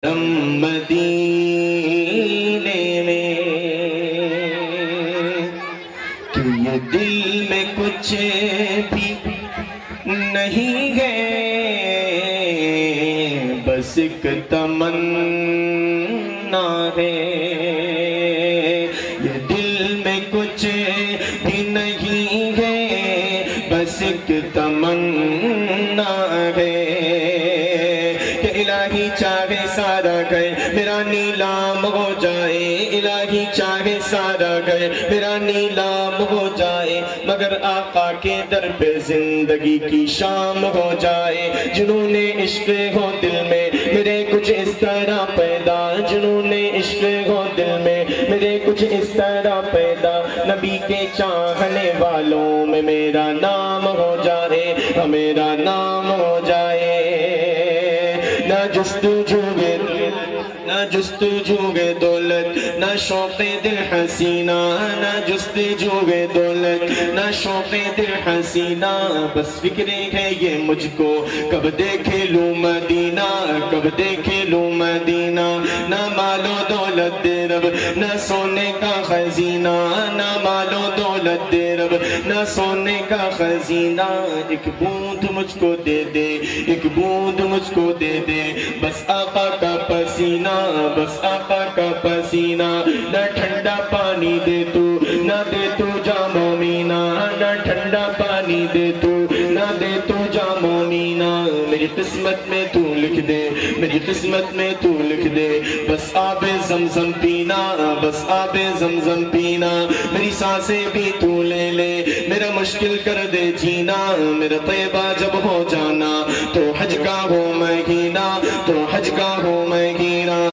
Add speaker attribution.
Speaker 1: مدینے میں کہ یہ دل میں کچھ بھی نہیں ہے، بس ایک تمنا ہے۔ یہ دل میں کچھ بھی نہیں ہے، بس ایک تمنا ہے کہ الہی چاہے سارا گھر میرا نیلام ہو جائے، الہی چاہے سارا گھر میرا نیلام ہو جائے، مگر آقا کے در پہ زندگی کی شام ہو جائے۔ جنہوں نے عشق ہو دل میں میرے کچھ اس طرح پیدا، جنہوں نے عشق ہو دل میں میرے کچھ اس طرح پیدا، نبی کے چاہنے والوں میں میرا نام ہو جائے، میرا نام ہو جائے۔ نہ جستجو دولت نہ شوق دل حسینہ، نہ جستجو دولت نہ شوق دل حسینہ، بس فکر ہے یہ مجھ کو کب دیکھے لوں مدینہ، کب دیکھے لوں مدینہ۔ نہ مال و دولت دے رب نہ سونے کا خزینہ، نہ مال و دولت دے رب نہ سونے کا خزینہ، ایک بوند مجھ کو دے دے، ایک بوند مجھ کو دے دے، بس آقا کا پسینہ، بس آقا کا پسینہ۔ نہ ٹھنڈا پانی دے تو نہ دے تو جام و مینا، نہ ٹھنڈا پانی دے تو نہ دے تو جام و مینا، میری قسمت میں تو لکھ دے، میری قسمت میں تو لکھ دے، بس آب زمزم پینا، بس آب زمزم پینا۔ میری سانسیں بھی تو لے لے، میرا مشکل کر دے جینا، میرا طیبہ جب ہو جانا تو حج کا ہو مہینہ، تو حج کا ہو مہینہ۔